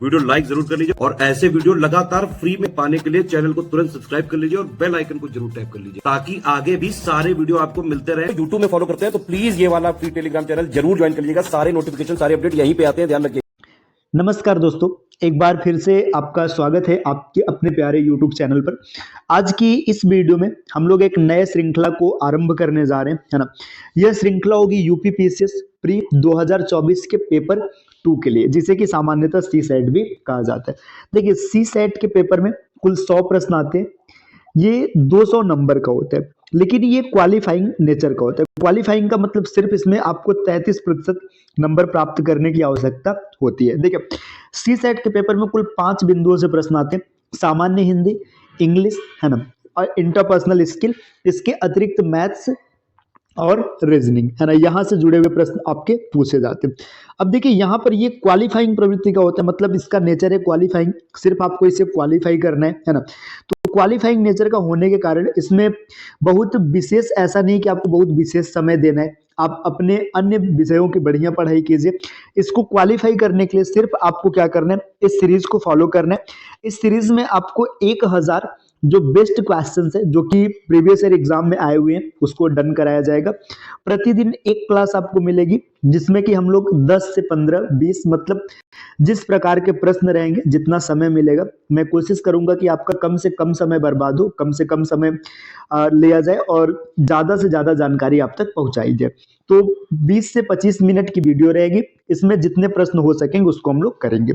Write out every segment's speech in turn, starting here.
Video like जरूर कर लीजिए और ऐसे वीडियो लगातार फ्री में पाने के लिए चैनल को तुरंत सब्सक्राइब कर लीजिए और बेल आइकन को जरूर टैप कर लीजिए ताकि आगे भी सारे वीडियो आपको मिलते रहे। यूट्यूब में फॉलो करते हैं तो प्लीज ये वाला फ्री टेलीग्राम चैनल जरूर ज्वाइन कर लीजिएगा। सारे नोटिफिकेशन सारे अपडेट यहीं पे आते हैं, ध्यान रखिए। नमस्कार दोस्तों, एक बार फिर से आपका स्वागत है आपके अपने प्यारे YouTube चैनल पर। आज की इस वीडियो में हम लोग एक नए श्रृंखला को आरंभ करने जा रहे हैं, है ना। यह श्रृंखला होगी यूपी पीसीएस प्री 2024 के पेपर 2 के लिए, जिसे कि सामान्यतः सी सेट भी कहा जाता है। देखिए, सी सेट के पेपर में कुल 100 प्रश्न आते हैं। ये 200 नंबर का होता है, लेकिन ये क्वालिफाइंग नेचर का होता है। क्वालिफाइंग का मतलब सिर्फ इसमें आपको 33% नंबर प्राप्त करने की आवश्यकता होती है। देखिए, सी सेट के पेपर में कुल 5 बिंदुओं से प्रश्न आते हैं। सामान्य हिंदी, इंग्लिश, है ना, और इंटरपर्सनल स्किल, इसके अतिरिक्त मैथ्स और रीजनिंग, है ना, यहाँ से जुड़े हुए प्रश्न आपके पूछे जाते हैं। अब देखिए, यहाँ पर ये क्वालिफाइंग प्रवृत्ति का होता है, मतलब इसका नेचर है क्वालिफाइंग, सिर्फ आपको इसे क्वालिफाई करना है ना। तो क्वालिफाइंग नेचर का होने के कारण इसमें बहुत विशेष, ऐसा नहीं कि आपको बहुत विशेष समय देना है, आप अपने अन्य विषयों की बढ़िया पढ़ाई कीजिए। इसको क्वालिफाई करने के लिए सिर्फ आपको क्या करना है, इस सीरीज को फॉलो करना है। इस सीरीज में आपको 1000 जो बेस्ट क्वेश्चंस है जो कि प्रीवियस ईयर एग्जाम में आए हुए हैं उसको डन कराया जाएगा। प्रतिदिन एक क्लास आपको मिलेगी, जिसमें कि हम लोग 10 से 15, 20, मतलब जिस प्रकार के प्रश्न रहेंगे, जितना समय मिलेगा, मैं कोशिश करूंगा कि आपका कम से कम समय बर्बाद हो, कम से कम समय लिया जाए और ज्यादा से ज्यादा जानकारी आप तक पहुंचाई जाए। तो 20 से 25 मिनट की वीडियो रहेगी, इसमें जितने प्रश्न हो सकेंगे उसको हम लोग करेंगे।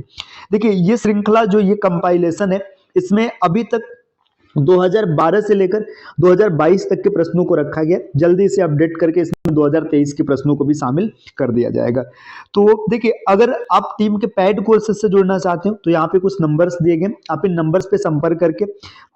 देखिए, ये श्रृंखला जो ये कंपाइलेशन है, इसमें अभी तक 2012 से लेकर 2022 तक के प्रश्नों को रखा गया। जल्दी से अपडेट करके इसमें 2023 के प्रश्नों को भी शामिल कर दिया जाएगा। तो देखिए, अगर आप टीम के पेड कोर्सेज से जुड़ना चाहते हो तो यहाँ पे कुछ नंबर्स दिए गए, आप इन नंबर्स पे संपर्क करके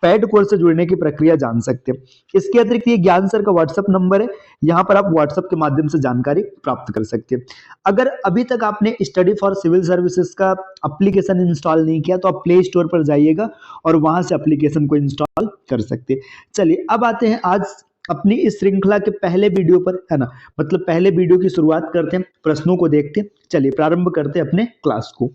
पेड कोर्स से जुड़ने की प्रक्रिया जान सकते हैं। इसके अतिरिक्त ये ज्ञान सर का व्हाट्सएप नंबर है, यहाँ पर आप व्हाट्सएप के माध्यम से जानकारी प्राप्त कर सकते हैं। अगर अभी तक आपने स्टडी फॉर सिविल सर्विसेज का एप्लीकेशन इंस्टॉल नहीं किया तो आप प्ले स्टोर पर जाइएगा और वहां से एप्लीकेशन को इंस्टॉल कर सकते हैं। चलिए, अब आते हैं आज अपनी इस श्रृंखला के पहले वीडियो पर, है ना, मतलब पहले वीडियो की शुरुआत करते हैं, प्रश्नों को देखते हैं। चलिए प्रारंभ करते हैं अपने क्लास को।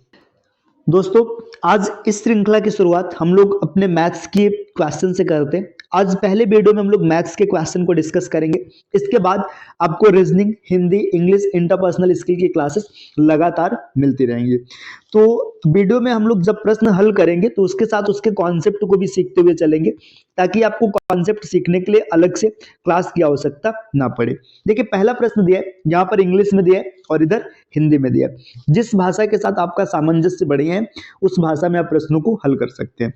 दोस्तों, आज इस श्रृंखला की शुरुआत हम लोग अपने मैथ्स के क्वेश्चन से करते हैं। आज पहले वीडियो में हम लोग मैथ्स के क्वेश्चन को डिस्कस करेंगे। इसके बाद आपको reasoning, Hindi, English, interpersonal skill की क्लासेस लगातार मिलती रहेंगी। तो वीडियो में हम लोग जब प्रश्न हल करेंगे तो उसके साथ उसके कॉन्सेप्ट को भी सीखते हुए चलेंगे, ताकि आपको कॉन्सेप्ट सीखने के लिए अलग से क्लास की आवश्यकता ना पड़े। देखिए, पहला प्रश्न दिया है, यहाँ पर इंग्लिश में दिया है और इधर हिंदी में दिया है। जिस भाषा के साथ आपका सामंजस्य बढ़िया है उस भाषा में आप प्रश्नों को हल कर सकते हैं।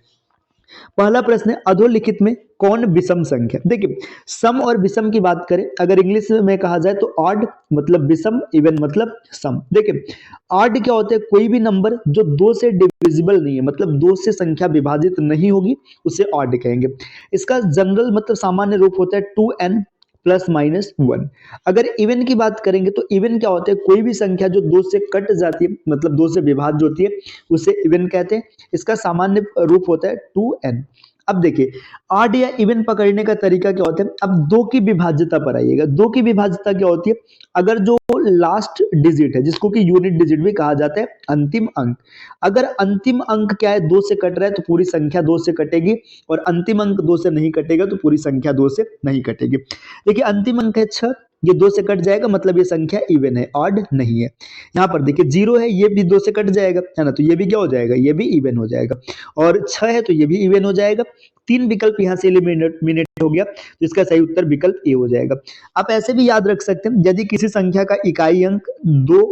पहला प्रश्न है, अधोलिखित में कौन विषम संख्या। देखिए, सम और विषम की बात करें, अगर इंग्लिश में कहा जाए तो ऑड मतलब विषम, इवन मतलब सम। देखिए, ऑड क्या होता है, कोई भी नंबर जो 2 से डिविजिबल नहीं है, मतलब 2 से संख्या विभाजित नहीं होगी, उसे ऑड कहेंगे। इसका जनरल मतलब सामान्य रूप होता है 2n +-1। अगर इवन की बात करेंगे तो इवन क्या होता है, कोई भी संख्या जो 2 से कट जाती है, मतलब 2 से विभाज्य होती है, उसे इवन कहते हैं। इसका सामान्य रूप होता है 2n। अब देखिए, ऑड या इवन पकड़ने का तरीका क्या होता है। अब 2 की विभाज्यता पर आइएगा। 2 की विभाज्यता क्या होती है, अगर जो लास्ट डिजिट है, जिसको कि यूनिट डिजिट भी कहा जाता है, अंतिम अंक, अगर अंतिम अंक क्या है, 2 से कट रहा है तो पूरी संख्या 2 से कटेगी, और अंतिम अंक 2 से नहीं कटेगा तो पूरी संख्या 2 से नहीं कटेगी। देखिए, अंतिम अंक है 6, ये 2 से कट जाएगा, मतलब ये संख्या इवन है, ऑड नहीं है। यहाँ पर देखिए 0 है, ये भी 2 से कट जाएगा, है ना, तो ये भी क्या हो जाएगा, ये भी इवन हो जाएगा। और 6 है तो ये भी इवन हो जाएगा। 3 विकल्प यहाँ से एलिमिनेट हो गया, तो इसका सही उत्तर विकल्प ए हो जाएगा। आप ऐसे भी याद रख सकते हैं, यदि किसी संख्या का इकाई अंक 2,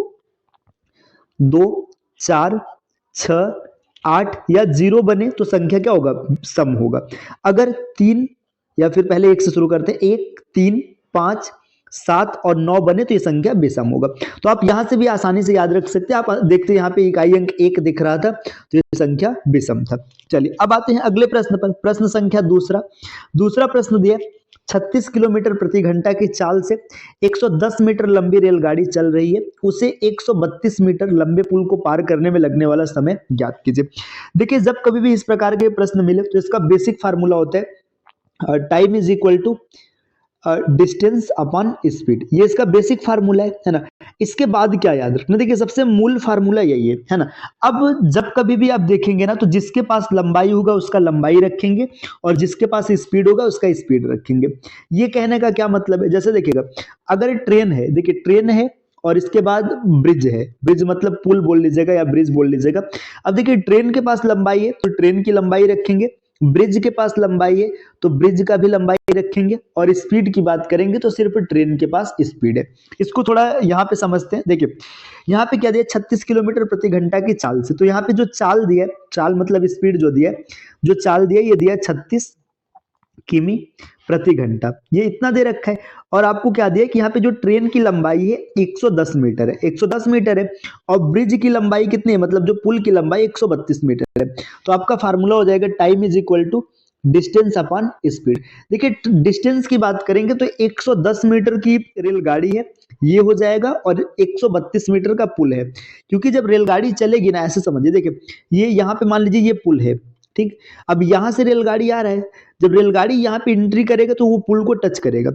2, 4, 6, 8 या 0 बने तो संख्या क्या होगा, सम होगा। अगर 3, या फिर पहले 1 से शुरू करते हैं, 1, 3, 5, 7 और 9 बने तो ये संख्या विषम होगा। तो आप यहां से भी आसानी से याद रख सकते हैं। आप देखते हैं यहाँ पे इकाई अंक 1 दिख रहा था तो ये संख्या विषम था। चलिए, अब आते हैं अगले प्रश्न पर। प्रश्न संख्या दूसरा प्रश्न दिया, 36 किलोमीटर प्रति घंटा की चाल से 110 मीटर लंबी रेलगाड़ी चल रही है, उसे 132 मीटर लंबे पुल को पार करने में लगने वाला समय ज्ञात कीजिए। देखिए, जब कभी भी इस प्रकार के प्रश्न मिले तो इसका बेसिक फार्मूला होता है time is equal to distance upon speed, ये इसका बेसिक फार्मूला है ना। इसके बाद क्या याद रखना, देखिए सबसे मूल फार्मूला यही है ना। अब जब कभी भी आप देखेंगे ना, तो जिसके पास लंबाई होगा उसका लंबाई रखेंगे और जिसके पास स्पीड होगा उसका स्पीड रखेंगे। ये कहने का क्या मतलब है, जैसे देखिएगा अगर ट्रेन है, देखिए ट्रेन है और इसके बाद ब्रिज है, ब्रिज मतलब पुल बोल लीजिएगा या ब्रिज बोल लीजिएगा। अब देखिए ट्रेन के पास लंबाई है तो ट्रेन की लंबाई रखेंगे, ब्रिज के पास लंबाई है तो ब्रिज का भी लंबाई रखेंगे, और स्पीड की बात करेंगे तो सिर्फ ट्रेन के पास स्पीड है। इसको थोड़ा यहाँ पे समझते हैं। देखिए यहाँ पे क्या दिया, 36 किलोमीटर प्रति घंटा की चाल से, तो यहाँ पे जो चाल दिया है, चाल मतलब स्पीड जो दिया है, जो चाल दिया है ये दिया है 36 किमी प्रति घंटा, ये इतना दे रखा है। और आपको क्या दिया कि यहाँ पे जो ट्रेन की लंबाई है 110 मीटर है, 110 मीटर है, और ब्रिज की लंबाई कितनी है, मतलब जो पुल की लंबाई 132 मीटर है। तो आपका फार्मूला हो जाएगा time is equal to distance upon speed. देखिए डिस्टेंस की बात करेंगे तो 110 मीटर की रेलगाड़ी है, ये हो जाएगा, और 132 मीटर का पुल है। क्योंकि जब रेलगाड़ी चलेगी ना, ऐसे समझिए, देखिए ये यहाँ पे मान लीजिए ये पुल है, ठीक। अब यहां से रेलगाड़ी आ रहा है, जब रेलगाड़ी यहाँ पे एंट्री करेगा तो वो पुल को टच करेगा।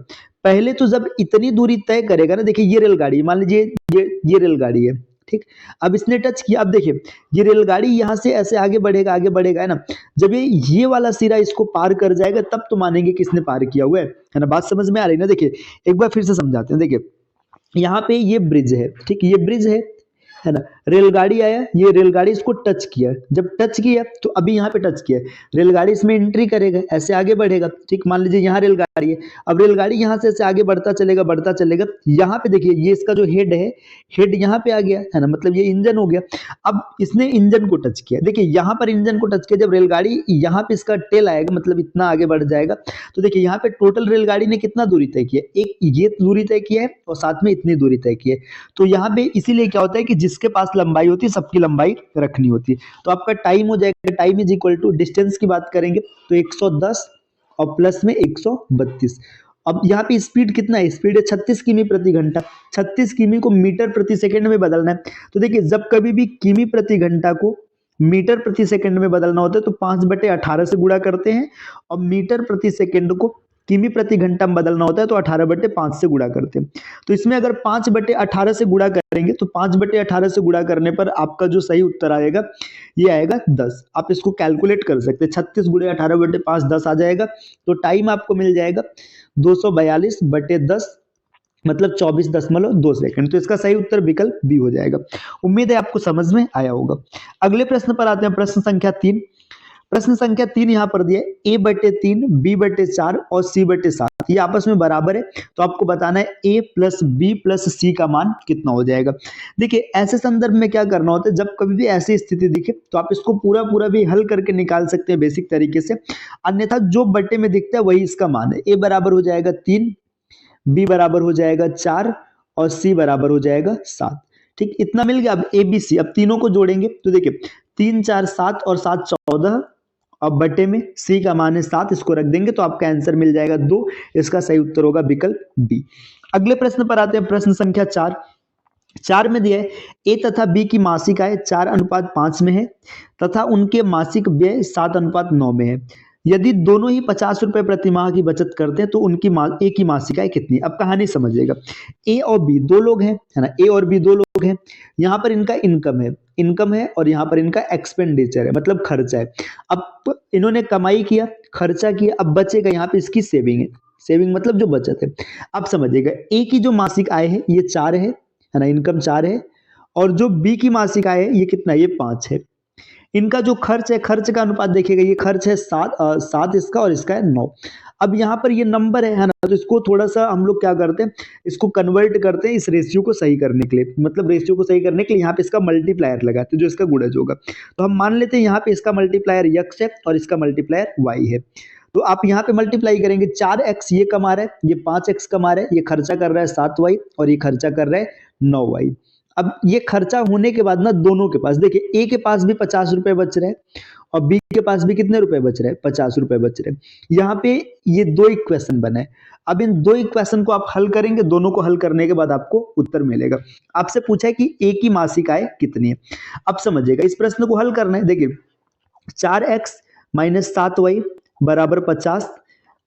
पहले तो जब इतनी दूरी तय करेगा ना, देखिए ये रेलगाड़ी, मान लीजिए ये रेलगाड़ी है, ठीक। अब इसने टच किया, अब देखिए ये रेलगाड़ी यहाँ से ऐसे आगे बढ़ेगा है ना। जब ये वाला सिरा इसको पार कर जाएगा तब तो मानेंगे कि इसने पार किया हुआ है ना। बात समझ में आ रही है ना। देखिए एक बार फिर से समझाते हैं। देखिए यहाँ पे ये ब्रिज है, ठीक, ये ब्रिज है ना। रेलगाड़ी आया, ये रेलगाड़ी इसको टच किया, जब टच किया तो अभी यहाँ पे टच किया, रेलगाड़ी इसमें एंट्री करेगा, ऐसे आगे बढ़ेगा, ठीक। मान लीजिए यहाँ रेलगाड़ी है, अब रेलगाड़ी यहाँ से ऐसे आगे बढ़ता चलेगा। यहाँ पे देखिए ये इसका जो हेड है, हेड यहाँ पे आ गया है ना, मतलब ये इंजन हो गया। अब इसने इंजन को टच किया, देखिए यहाँ पर इंजन को टच किया, जब रेलगाड़ी यहाँ पे इसका टेल आएगा, मतलब इतना आगे बढ़ जाएगा, तो देखिए यहाँ पे टोटल रेलगाड़ी ने कितना दूरी तय किया, एक ये दूरी तय किया है और साथ में इतनी दूरी तय की है। तो यहाँ पे इसीलिए क्या होता है कि जिसके पास लंबाई होती है सबकी लंबाई रखनी होती है। तो आपका टाइम हो जाएगा, time is equal to distance की बात करेंगे तो 110 और प्लस में 132। अब यहाँ पे स्पीड कितना है, स्पीड है 36 किमी प्रति घंटा। 36 किमी को मीटर प्रति सेकंड में बदलना है। तो देखिए जब कभी भी किमी प्रति घंटा को मीटर प्रति सेकंड में बदलना होता है तो 5/18 से गुणा करते हैं, और मीटर प्रति सेकंड को किमी प्रति घंटा में बदलना होता है तो 18/5 से गुणा करते हैं। तो इसमें अगर 5/18 से गुणा करेंगे तो 5/18 से गुणा करने पर आपका जो सही उत्तर आएगा ये आएगा 10। आप इसको कैलकुलेट कर सकते हैं, 36 × 18/5 10 आ जाएगा। तो टाइम आपको मिल जाएगा 242/10, मतलब 24.2 सेकंड। तो इसका सही उत्तर विकल्प बी हो जाएगा। उम्मीद है आपको समझ में आया होगा। अगले प्रश्न पर आते हैं, प्रश्न संख्या 3। प्रश्न संख्या 3 यहाँ पर दिया है, a/3 b/4 और c/7 ये आपस में बराबर है। तो आपको बताना है a + b + c का मान कितना हो जाएगा। देखिए ऐसे संदर्भ में क्या करना होता है, जब कभी भी ऐसी स्थिति दिखे तो आप इसको पूरा भी हल करके निकाल सकते हैं बेसिक तरीके से। अन्यथा जो बट्टे में दिखता है वही इसका मान है। a बराबर हो जाएगा 3, b बराबर हो जाएगा 4 और c बराबर हो जाएगा 7, ठीक। इतना मिल गया। अब a b c, अब तीनों को जोड़ेंगे तो देखिए 3 4 7 और 7 14, अब बटे में c का मान है 7, इसको रख देंगे तो आपका आंसर मिल जाएगा 2। इसका सही उत्तर होगा विकल्प बी। अगले प्रश्न पर आते हैं, प्रश्न संख्या 4। 4 में दिया है ए तथा बी की मासिक आय 4:5 में है तथा उनके मासिक व्यय 7:9 में है। यदि दोनों ही 50 रुपए प्रति माह की बचत करते हैं तो उनकी ए की मासिक आय कितनी। अब कहानी समझिएगा, ए और बी दो लोग हैं, है ना, ए और बी दो लोग हैं। यहाँ पर इनका इनकम है और यहाँ पर इनका एक्सपेंडिचर है, मतलब खर्चा है। अब इन्होंने कमाई किया, खर्चा किया, अब बचेगा यहाँ पे इसकी सेविंग है। सेविंग मतलब जो बचत है। अब समझिएगा ए की जो मासिक आय है ये 4 है ना, इनकम 4 है, और जो बी की मासिक आय है ये कितना, ये 5 है। इनका जो खर्च है, खर्च का अनुपात देखिएगा, ये खर्च है 7 इसका और इसका है 9। अब यहाँ पर ये नंबर है ना, तो इसको थोड़ा सा हम लोग क्या करते हैं, इसको कन्वर्ट करते हैं इस रेशियो को सही करने के लिए। मतलब रेशियो को सही करने के लिए यहाँ पे इसका मल्टीप्लायर लगाते हैं जो इसका गुणज होगा। तो हम मान लेते हैं यहाँ पे इसका मल्टीप्लायर x है और इसका मल्टीप्लायर y है। तो आप यहाँ पे मल्टीप्लाई करेंगे, 4x ये कमा रहा है, ये 5x कमा रहा है, ये खर्चा कर रहा है 7y और ये खर्चा कर रहा है 9y। अब ये खर्चा होने के बाद ना दोनों के पास देखिए, ए के पास भी 50 रुपए बच रहे हैं और बी के पास भी कितने रुपए बच रहे हैं, 50 रुपए बच रहे हैं। यहाँ पे ये दो इक्वेशन बने। अब इन दो इक्वेशन को आप हल करेंगे, दोनों को हल करने के बाद आपको उत्तर मिलेगा। आपसे पूछा है कि ए की मासिक आय कितनी है। अब समझिएगा इस प्रश्न को हल करना है। देखिए 4x - 7y = 50,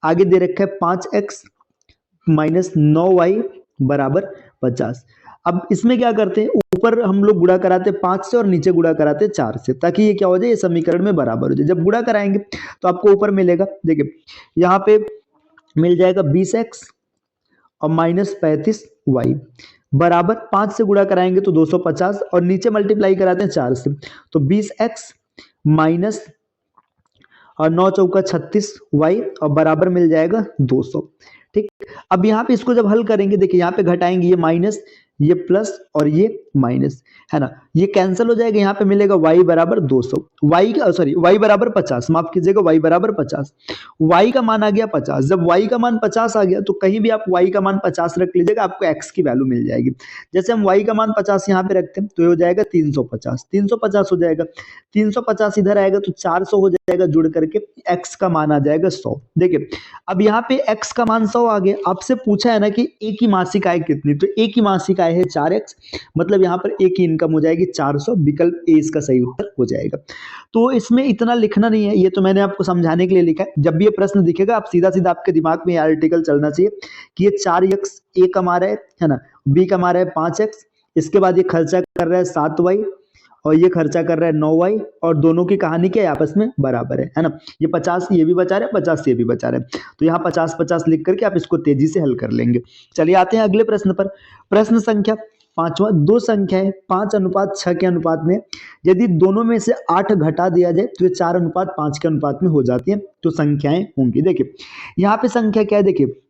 आगे दे रखा है 5x माइनस 9y बराबर 50। अब इसमें क्या करते हैं, ऊपर हम लोग गुणा कराते 5 से और नीचे गुणा कराते 4 से, ताकि ये क्या हो जाए, ये समीकरण में बराबर हो जाए। जब गुणा कराएंगे तो आपको ऊपर मिलेगा, देखिए यहाँ पे मिल जाएगा 20x और माइनस 35y बराबर 5 से गुणा कराएंगे तो 250 और नीचे मल्टीप्लाई कराते हैं 4 से, तो 20x माइनस और 9 चौका 36y और बराबर मिल जाएगा 200। ठीक, अब यहाँ पे इसको जब हल करेंगे, देखिए यहाँ पे घटाएंगे, ये माइनस, ये प्लस और ये माइनस, है ना, ये कैंसिल हो जाएगा। यहाँ पे मिलेगा y बराबर 200, y बराबर 50, माफ कीजिएगा, y बराबर 50। y का मान आ गया 50। जब y का मान 50 आ गया तो कहीं भी आप y का मान 50 रख लीजिएगा, आपको x की वैल्यू मिल जाएगी। जैसे हम y का मान 50 यहाँ पे रखते हैं तो ये हो जाएगा 350, 350 हो जाएगा, 350 इधर आएगा तो 400 हो जाएगा, जुड़ करके x का मान आ जाएगा 100। देखिए अब यहाँ पे x का मान 100 आ गया। आपसे पूछा है ना कि a की मासिक आय कितनी, तो a की मासिक आय है 4x, मतलब यहाँ पर a की इनकम हो जाएगी 400, विकल्प ए इसका सही उत्तर हो जाएगा। तो इसमें इतना लिखना नहीं है, ये तो मैंने आपको समझाने के लिए लिखा है। जब भी ये प्रश्न दिखेगा आप सीधा सीधा आपके दिमाग में आर्टिकल चलना चाहिए कि ये 4x a कमा रहा है ना, b कमा रहा है 5x, इसके बाद ये खर्चा कर रहा है 7y और ये खर्चा कर रहा है 9y, और दोनों की कहानी क्या है, आपस में बराबर है ना। ये 50 ये भी बचा रहे हैं, 50 ये भी बचा रहे हैं, तो यहाँ 50-50 लिख करके आप इसको तेजी से हल कर लेंगे। चलिए आते हैं अगले प्रश्न पर। प्रश्न संख्या 5वां, दो संख्याएं 5:6 के अनुपात में, यदि दोनों में से 8 घटा दिया जाए तो ये 4:5 के अनुपात में हो जाती है, तो संख्याएं होंगी। देखिए यहाँ पे संख्या क्या है, देखिए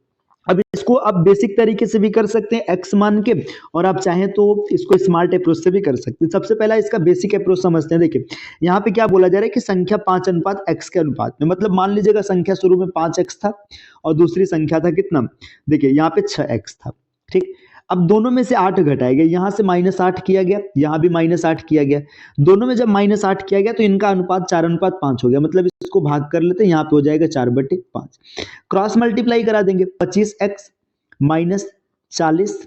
अब इसको आप बेसिक तरीके से भी कर सकते हैं x मान के, और आप चाहें तो इसको स्मार्ट अप्रोच से भी कर सकते हैं। सबसे पहला इसका बेसिक अप्रोच समझते हैं। देखिए यहाँ पे क्या बोला जा रहा है कि संख्या 5:x के अनुपात में, मतलब मान लीजिएगा संख्या शुरू में 5x था और दूसरी संख्या था कितना, देखिए यहाँ पे 6x था। ठीक, अब दोनों में से 8 घटाए गए, यहाँ से -8 किया गया, यहाँ भी -8 किया गया, दोनों में जब -8 किया गया तो इनका अनुपात 4:5 हो गया, मतलब इसको भाग कर लेते हैं, यहाँ पे हो जाएगा 4/5। क्रॉस मल्टीप्लाई करा देंगे, 25x माइनस 40,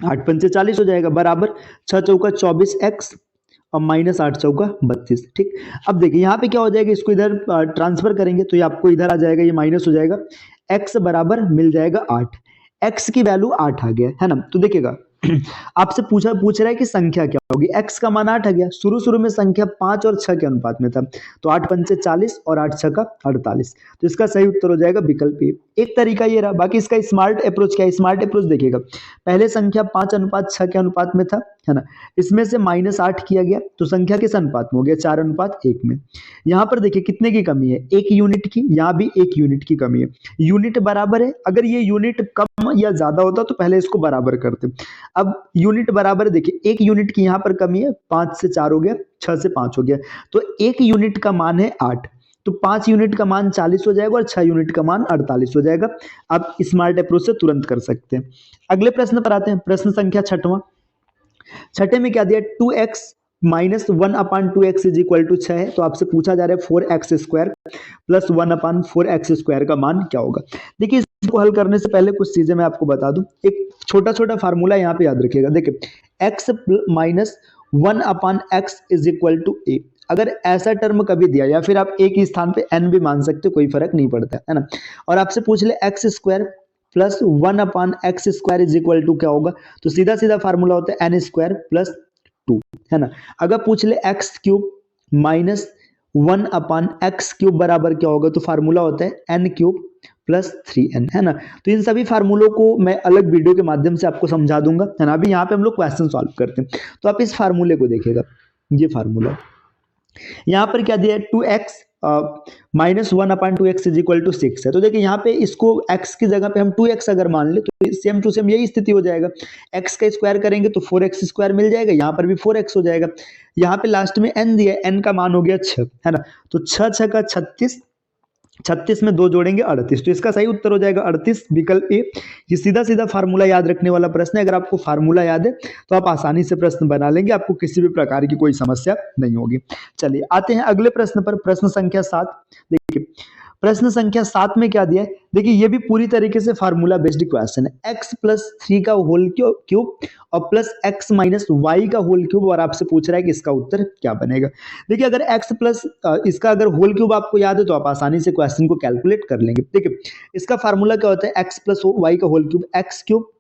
8 पंचे 40 हो जाएगा, बराबर 6 चौका 24x और -8 चौका 32। ठीक, अब देखिए यहाँ पे क्या हो जाएगा, इसको इधर ट्रांसफर करेंगे तो ये आपको इधर आ जाएगा, ये माइनस हो जाएगा, x बराबर मिल जाएगा 8, x की वैल्यू 8 आ गया है ना। तो देखिएगा आपसे पूछ रहा है कि संख्या क्या होगी, x का मान 8 आ गया, शुरू में संख्या 5 और 6 के अनुपात में था, तो 8 पंचे 40 और 8 6 का 48, तो इसका सही उत्तर हो जाएगा विकल्प ए। एक तरीका ये रहा, बाकी इसका स्मार्ट अप्रोच क्या है, स्मार्ट अप्रोच देखिएगा, पहले संख्या 5:6 के अनुपात में था, है ना, इसमें से -8 किया गया तो संख्या किस अनुपात में हो गया, 4:1 में। यहाँ पर देखिए कितने की कमी है, 1 यूनिट की, यहाँ भी 1 यूनिट की कमी है, यूनिट बराबर है, अगर ये यूनिट कम या ज्यादा होता तो पहले इसको बराबर करते। अब यूनिट बराबर, देखिए 1 यूनिट की यहाँ पर कमी है, 5 से 4 हो गया, 6 से 5 हो गया, तो 1 यूनिट का मान है 8, तो 5 यूनिट का मान 40 हो जाएगा और 6 यूनिट का मान 48 हो जाएगा। आप स्मार्ट अप्रोच से तुरंत कर सकते हैं। अगले प्रश्न पर आते हैं, प्रश्न संख्या 6वां। छठे में क्या दिया, 2x minus 1/2x is equal to 6 है, तो आपसे पूछा जा रहा है 4x² प्लस 1/4x² का मान क्या होगा। देखिए इसको हल करने से पहले कुछ चीजें मैं आपको बता दूं, एक छोटा छोटा फार्मूला यहाँ पे याद रखिएगा। देखिए x minus 1/x is equal to a, अगर ऐसा टर्म कभी दिया, या फिर आप a के स्थान पे n भी मान सकते हो, कोई फर्क नहीं पड़ता है ना, और आपसे पूछ ले x² plus 1/x² is equal to क्या होगा, तो सीधा सीधा फार्मूला होता है n² प्लस 2, है ना। अगर पूछ ले x³ माइनस 1/x³ बराबर क्या होगा, तो फार्मूला होता है n³ प्लस 3n, है ना। तो इन सभी फार्मूलों को मैं अलग वीडियो के माध्यम से आपको समझा दूंगा, है ना। अभी यहाँ पे हम लोग क्वेश्चन सॉल्व करते हैं, तो आप इस फार्मूले को देखिएगा, ये फार्मूला यहाँ पर क्या दिया है, 2x minus 1/2x is equal to 6 है। तो देखिए यहाँ पे इसको x की जगह पे हम 2x अगर मान ले तो सेम टू सेम यही स्थिति हो जाएगा, x का स्क्वायर करेंगे तो 4x² मिल जाएगा, यहाँ पर भी 4x हो जाएगा, यहाँ पे लास्ट में n दिया है, n का मान हो गया 6, है ना, तो 6 6 का 36, 36 में 2 जोड़ेंगे 38, तो इसका सही उत्तर हो जाएगा 38, विकल्प ए। ये सीधा सीधा फार्मूला याद रखने वाला प्रश्न है, अगर आपको फार्मूला याद है तो आप आसानी से प्रश्न बना लेंगे, आपको किसी भी प्रकार की कोई समस्या नहीं होगी। चलिए आते हैं अगले प्रश्न पर, प्रश्न संख्या 7। देखिए प्रश्न संख्या 7 में क्या दिया है, देखिए ये भी पूरी तरीके से फार्मूला बेस्ड क्वेश्चन है। x+3 का होल क्यूब और प्लस x माइनस वाई का होल क्यूब, और आपसे पूछ रहा है कि इसका उत्तर क्या बनेगा। देखिए अगर x प्लस इसका अगर होल क्यूब आपको याद है तो आप आसानी से क्वेश्चन को कैलकुलेट कर लेंगे। देखिए इसका फार्मूला क्या होता है, x प्लस वाई का whole cube, x cube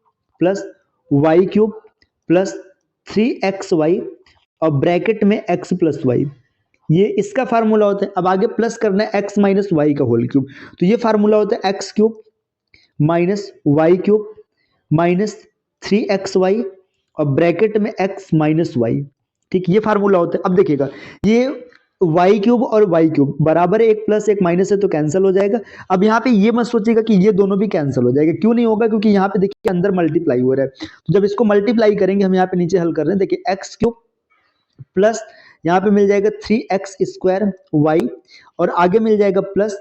plus y cube plus 3xy और ब्रैकेट में x प्लस वाई, ये इसका फार्मूला होता है। अब आगे प्लस करना है x माइनस वाई का होल क्यूब, तो ये फार्मूला होता है x cube minus y cube minus 3xy और ब्रैकेट में x माइनस वाई। ठीक, ये फार्मूला होता है। अब देखिएगा ये वाई क्यूब और वाई क्यूब बराबर है, एक प्लस एक माइनस है तो कैंसिल हो जाएगा। अब यहाँ पे ये मत सोचिएगा कि ये दोनों भी कैंसिल हो जाएगा, क्यों नहीं होगा, क्योंकि यहाँ पे देखिए अंदर मल्टीप्लाई हो रहा है। तो जब इसको मल्टीप्लाई करेंगे, हम यहाँ पे नीचे हल कर रहे हैं, देखिए एक्स क्यूब प्लस यहाँ पे मिल जाएगा 3x² वाई और आगे मिल जाएगा प्लस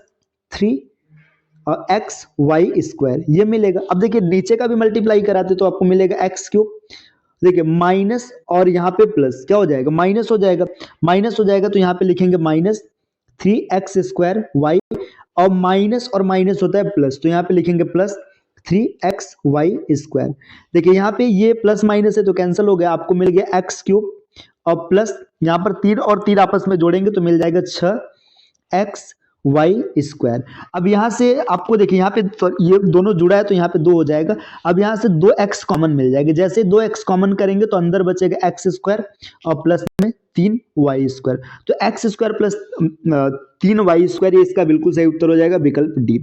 3xy², ये मिलेगा। अब देखिए नीचे का भी मल्टीप्लाई कराते तो आपको मिलेगा एक्स क्यूब, देखिए माइनस और यहाँ पे प्लस, क्या हो जाएगा, माइनस हो जाएगा। माइनस हो जाएगा तो यहाँ पे लिखेंगे माइनस 3x² वाई और माइनस और माइनस होता है प्लस, तो यहाँ पे लिखेंगे प्लस 3xy²। देखिए यहाँ पे ये प्लस माइनस है तो कैंसिल हो गया, आपको मिल गया एक्स क्यूब और प्लस यहाँ पर 3 और 3 आपस में जोड़ेंगे तो मिल जाएगा 6xy²। अब यहाँ से आपको देखिए यहाँ पे तो ये दोनों जुड़ा है तो यहाँ पे 2 हो जाएगा। अब यहाँ से 2x कॉमन मिल जाएगा, जैसे 2x कॉमन करेंगे तो अंदर बचेगा x² और प्लस में 3y², तो x² प्लस 3y², ये इसका बिल्कुल सही उत्तर हो जाएगा, विकल्प डी।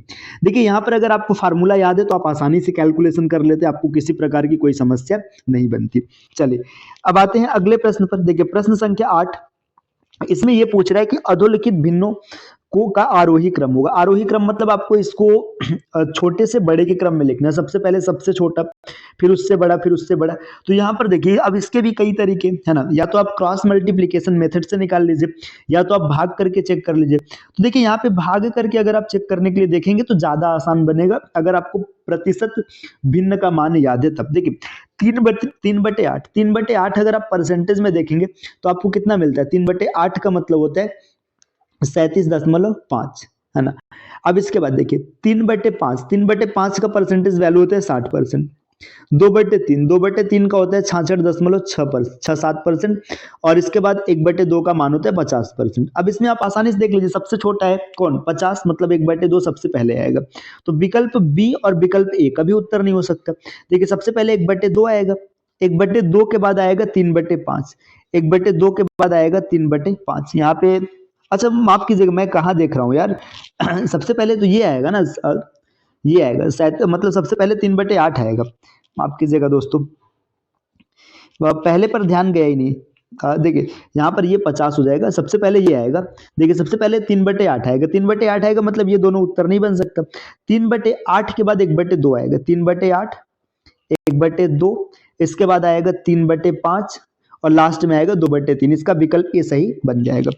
देखिए यहाँ पर अगर आपको फार्मूला याद है तो आप आसानी से कैलकुलेशन कर लेते, आपको किसी प्रकार की कोई समस्या नहीं बनती। चलिए अब आते हैं अगले प्रश्न पर। देखिए प्रश्न संख्या 8, इसमें यह पूछ रहा है कि अधोलिखित भिन्नों को का आरोही क्रम होगा। आरोही क्रम मतलब आपको इसको छोटे से बड़े के क्रम में लिखना है, सबसे पहले सबसे छोटा, फिर उससे बड़ा, फिर उससे बड़ा। तो यहाँ पर देखिए अब इसके भी कई तरीके है ना, या तो आप क्रॉस मल्टीप्लीकेशन मेथड से निकाल लीजिए या तो आप भाग करके चेक कर लीजिए। तो देखिए यहाँ पे भाग करके अगर आप चेक करने के लिए देखेंगे तो ज्यादा आसान बनेगा, अगर आपको प्रतिशत भिन्न का मान याद है तब। देखिए 3/8 अगर आप परसेंटेज में देखेंगे तो आपको कितना मिलता है, 3/8 का मतलब होता है 37.5, है ना। अब इसके बाद देखिए 3/5 का परसेंटेज वैल्यू होता है 60%। 2/3 का होता है 66.7%, और इसके बाद 1/2 का मान होता है 50%। अब इसमें आप आसानी से देख लीजिए, सबसे छोटा है कौन, 50, मतलब 1/2 सबसे पहले आएगा। तो विकल्प बी और विकल्प ए कभी उत्तर नहीं हो सकता। देखिए सबसे पहले 1/2 आएगा, 1/2 के बाद आएगा 3/5, 1/2 के बाद आएगा 3/5। यहाँ पे अच्छा माफ कीजिएगा, मैं कहाँ देख रहा हूँ यार सबसे पहले तो ये आएगा ना, ये आएगा शायद, मतलब सबसे पहले 3/8 आएगा, माफ कीजिएगा दोस्तों, पहले पर ध्यान गया ही नहीं। देखिए यहाँ पर ये 50 हो जाएगा, सबसे पहले ये आएगा। देखिए सबसे पहले 3/8 आएगा, 3/8 आएगा मतलब ये दोनों उत्तर नहीं बन सकता। 3/8 के बाद 1/2 आएगा, 3/8 1/2, इसके बाद आएगा 3/5 और लास्ट में आएगा 2/3, इसका विकल्प ये सही बन जाएगा।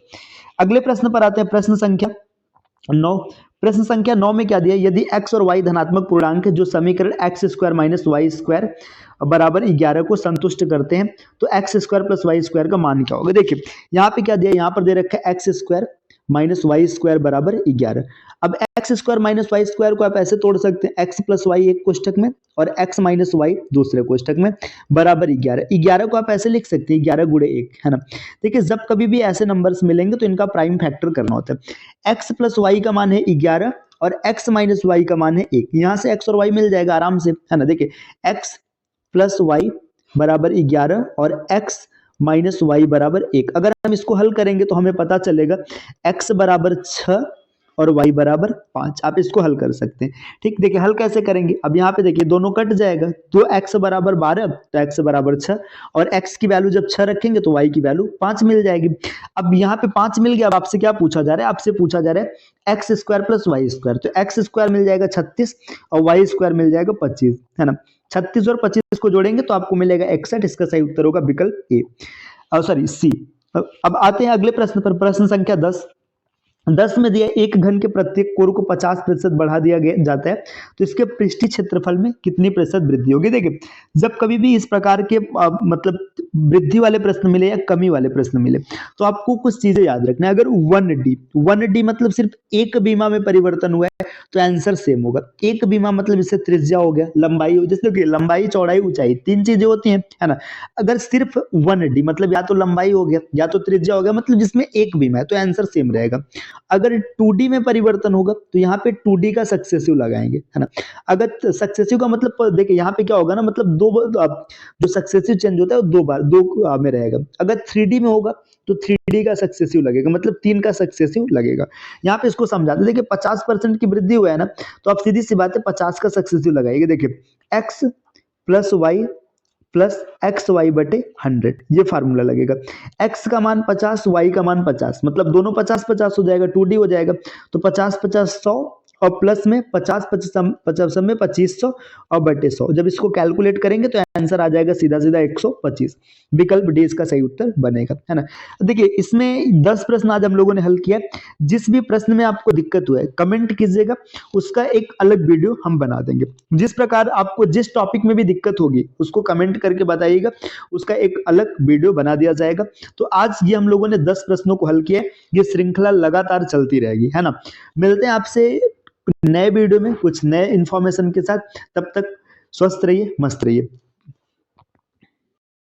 अगले प्रश्न पर आते हैं, प्रश्न संख्या 9। प्रश्न संख्या 9 में क्या दिया, यदि x और y धनात्मक पूर्णांक है जो समीकरण x² माइनस y² बराबर 11 को संतुष्ट करते हैं तो x² प्लस y² का मान क्या होगा। देखिए यहाँ पे क्या दिया, यहाँ पर दे रखा है x² माइनस y² बराबर 11। अब x² माइनस y² को आप ऐसे तोड़ सकते हैं, x प्लस वाई एक कोष्टक में और x माइनस वाई दूसरे कोष्टक में बराबर 11। 11 को आप ऐसे लिख सकते हैं 11 गुणे 1, है ना। देखिए जब कभी भी ऐसे नंबर्स मिलेंगे तो इनका प्राइम फैक्टर करना होता है। x प्लस वाई का मान है 11 और x माइनस वाई का मान है 1, यहाँ से x और y मिल जाएगा आराम से, है ना। देखिए x प्लस वाई बराबर 11 और x माइनस वाई बराबर 1। अगर हम इसको हल करेंगे तो हमें पता चलेगा x बराबर 6 और y बराबर 5, आप इसको हल कर सकते हैं। ठीक, देखिए हल कैसे करेंगे, अब यहाँ पे देखिए दोनों कट जाएगा, तो x बराबर 12 तो x बराबर 6 और x की वैल्यू जब 6 रखेंगे तो y की वैल्यू 5 मिल जाएगी। अब यहाँ पे 5 मिल गया, अब आपसे क्या पूछा जा रहा है, आपसे पूछा जा रहा है x² प्लस y², तो x² मिल जाएगा 36 और y² मिल जाएगा 25, है ना। 36 और 25 को जोड़ेंगे तो आपको मिलेगा 61, इसका सही उत्तर होगा विकल्प ए, सॉरी सी। अब आते हैं अगले प्रश्न पर, प्रश्न संख्या 10। 10 में दिया एक घन के प्रत्येक कोर को 50% बढ़ा दिया गया जाता है तो इसके पृष्ठीय क्षेत्रफल में कितनी प्रतिशत वृद्धि होगी। देखिए जब कभी भी इस प्रकार के मतलब वृद्धि वाले प्रश्न मिले या कमी वाले प्रश्न मिले तो आपको कुछ चीजें याद रखना है। अगर 1D मतलब सिर्फ एक बीमा में परिवर्तन हुआ है तो आंसर सेम होगा। एक बीमा मतलब इससे त्रिज्या हो गया, लंबाई हो, जैसे कि लंबाई चौड़ाई ऊंचाई तीन चीजें होती हैं, है ना। अगर सिर्फ 1D मतलब या तो लंबाई हो गया या तो त्रिज्या हो गया, मतलब जिसमें एक बीमा है तो आंसर सेम रहेगा। अगर 2D में परिवर्तन होगा तो यहाँ पे 2D का सक्सेसिव लगाएंगे, है ना। अगर सक्सेसिव का मतलब देखिए यहाँ पे क्या होगा ना, मतलब जो सक्सेसिव चेंज होता है वो दो में रहेगा। अगर 3D में होगा तो 3D का सक्सेसिव लगेगा, मतलब 3 का सक्सेसिव लगेगा। यहाँ पे इसको समझाते देखिए 50% की वृद्धि हुआ है ना, तो आप सीधी सी बात है 50 का सक्सेसिव लगाएंगे। देखिए x plus y plus x y बटे 100 ये फार्मूला लगेगा। x का मान 50, y का मान 50, मतलब दोनों 50-50 हो जाएगा, 2D हो जाएगा। तो 50-50 100 और प्लस में 50-50 में 2500 और बटे 100। जब इसको कैलकुलेट करेंगे तो आंसर आ जाएगा सीधा सीधा 125। विकल्प डी इसका सही उत्तर बनेगा, है ना। देखिए इसमें 10 प्रश्न आज हम लोगों ने हल किया। जिस भी प्रश्न में आपको दिक्कत हुआ है कमेंट कीजिएगा, उसका एक अलग वीडियो हम बना देंगे। जिस प्रकार आपको जिस टॉपिक में भी दिक्कत होगी उसको कमेंट करके बताइएगा, उसका एक अलग वीडियो बना दिया जाएगा। तो आज ये हम लोगों ने 10 प्रश्नों को हल किया। ये श्रृंखला लगातार चलती रहेगी, है ना। मिलते हैं आपसे नए वीडियो में कुछ नए इंफॉर्मेशन के साथ। तब तक स्वस्थ रहिए, मस्त रहिए।